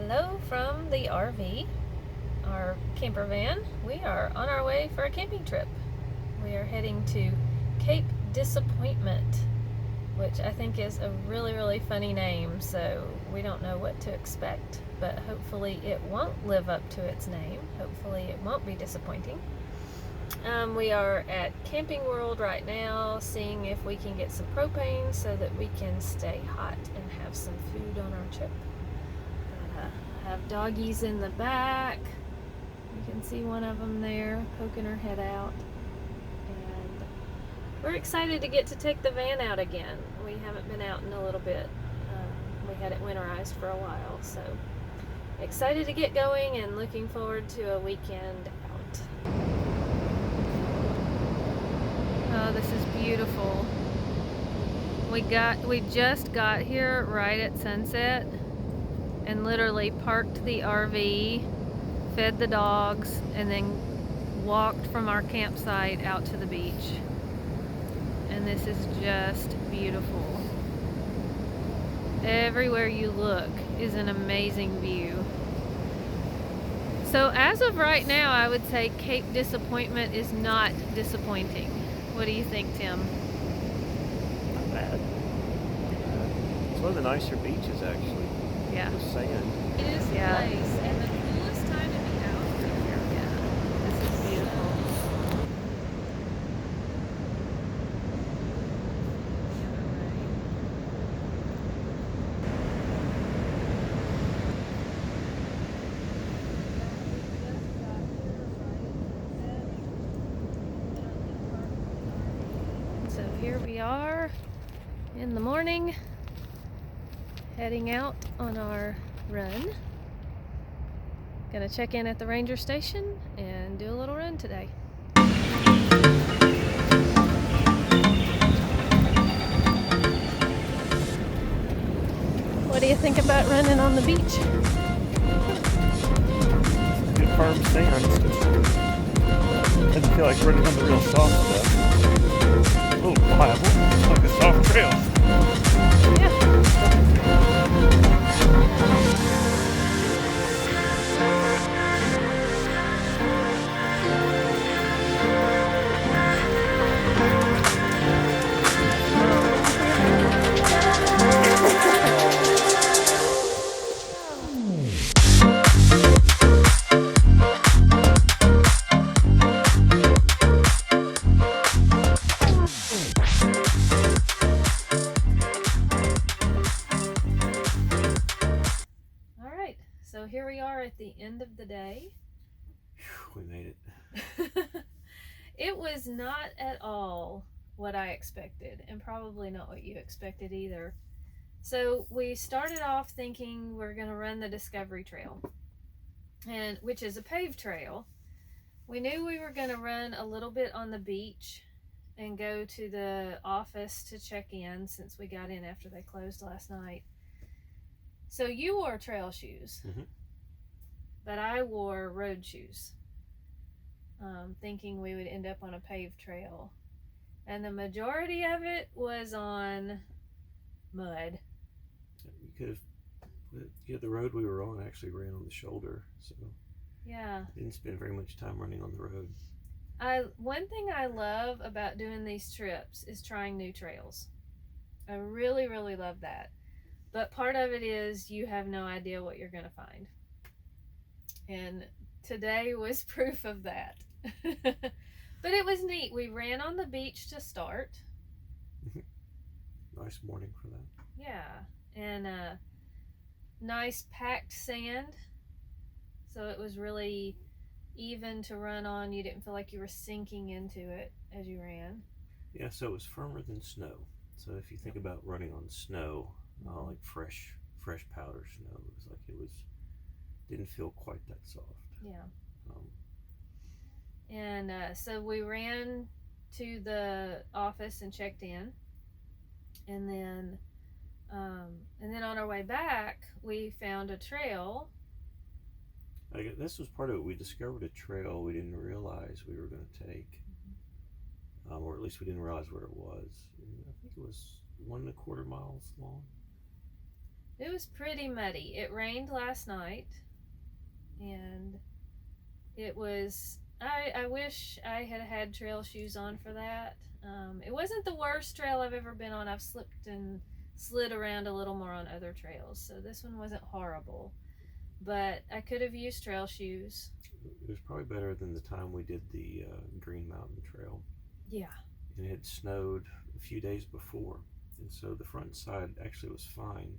Hello from the RV, our camper van. We are on our way for a camping trip. We are heading to Cape Disappointment, which I think is a really funny name, so we don't know what to expect, but hopefully it won't live up to its name. Hopefully it won't be disappointing. We are at Camping World right now, seeing if we can get some propane so that we can stay hot and have some food on our trip. Have doggies in the back. You can see one of them there poking her head out. And we're excited to get to take the van out again. We haven't been out in a little bit. We had it winterized for a while, so excited to get going and looking forward to a weekend out. Oh, this is beautiful. We just got here right at sunset and literally parked the RV, fed the dogs, and then walked from our campsite out to the beach. And this is just beautiful. Everywhere you look is an amazing view. So as of right now, I would say Cape Disappointment is not disappointing. What do you think, Tim? Not bad. It's one of the nicer beaches, actually. Yeah. The sand. It is nice, and the coolest time to be out here. Yeah, this is beautiful. So here we are in the morning, heading out on our run. Gonna check in at the ranger station and do a little run today. What do you think about running on the beach? Good firm sand. Doesn't feel like running on the real soft stuff. A little pliable, like a soft trail. Yeah. So here we are at the end of the day. We made it. It was not at all what I expected, and probably not what you expected either. So we started off thinking we're going to run the Discovery Trail, and which is a paved trail. We knew we were going to run a little bit on the beach and go to the office to check in since we got in after they closed last night. So you wore trail shoes, but I wore road shoes, thinking we would end up on a paved trail. And the majority of it was on mud. The road we were on actually ran on the shoulder, so yeah, didn't spend very much time running on the road. One thing I love about doing these trips is trying new trails. I really love that. But part of it is you have no idea what you're going to find. And today was proof of that. But it was neat. We ran on the beach to start. Nice morning for that. Yeah. And nice packed sand. So it was really even to run on. You didn't feel like you were sinking into it as you ran. Yeah, so it was firmer than snow. So if you think about running on snow, like fresh powder snow, didn't feel quite that soft. Yeah. And so we ran to the office and checked in, and then on our way back we found a trail. This was part of it. We discovered a trail we didn't realize we were going to take, or at least we didn't realize where it was. I think it was 1.25 miles long. It was pretty muddy. It rained last night, and it was. I wish I had had trail shoes on for that. It wasn't the worst trail I've ever been on. I've slipped and slid around a little more on other trails, so this one wasn't horrible. But I could have used trail shoes. It was probably better than the time we did the Green Mountain Trail. Yeah. And it had snowed a few days before, and so the front side actually was fine.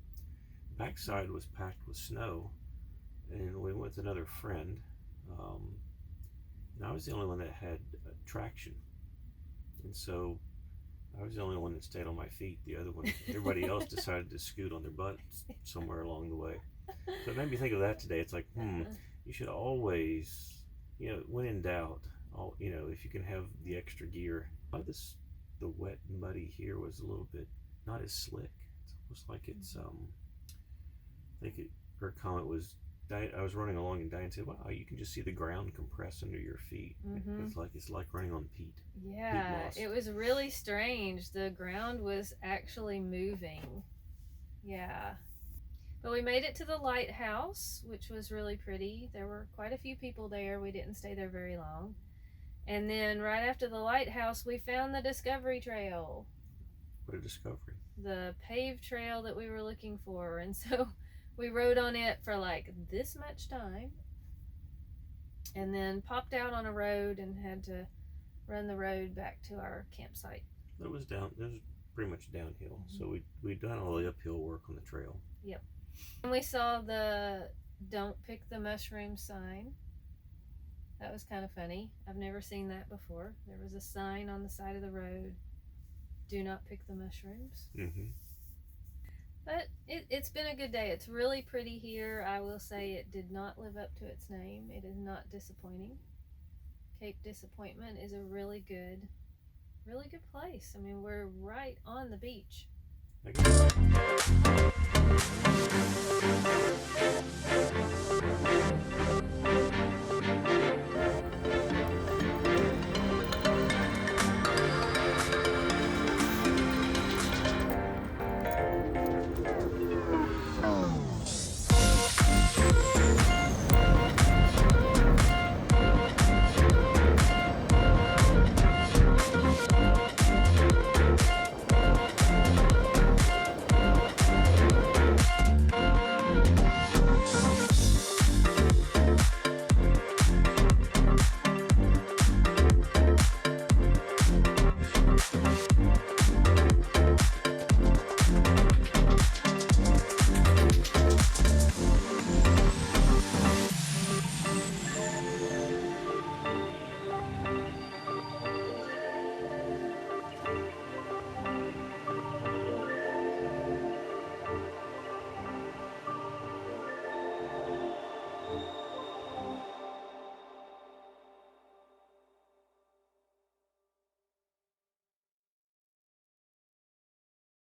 The back side was packed with snow, and we went with another friend. And I was the only one that had traction, and so I was the only one that stayed on my feet. The other one, everybody else decided to scoot on their butts somewhere along the way. So it made me think of that today. It's like, you should always, when in doubt, if you can have the extra gear. A lot of the wet and muddy here was a little bit not as slick. It's almost like it's, her comment was, I was running along and Diane said, wow, you can just see the ground compress under your feet. It's like running on peat. Yeah, peat moss. it was really strange. The ground was actually moving. Yeah. But we made it to the lighthouse, which was really pretty. There were quite a few people there. We didn't stay there very long. And then right after the lighthouse, we found the Discovery Trail. What a discovery. The paved trail that we were looking for. And so we rode on it for like this much time. And then popped out on a road and had to run the road back to our campsite. It was pretty much downhill. So we'd done all the uphill work on the trail. Yep. And we saw the "Don't Pick the Mushroom" sign. That was kind of funny. I've never seen that before. There was a sign on the side of the road, "Do not pick the mushrooms." But it's been a good day. It's really pretty here. I will say it did not live up to its name. It is not disappointing. Cape Disappointment is a really good place. I mean, we're right on the beach.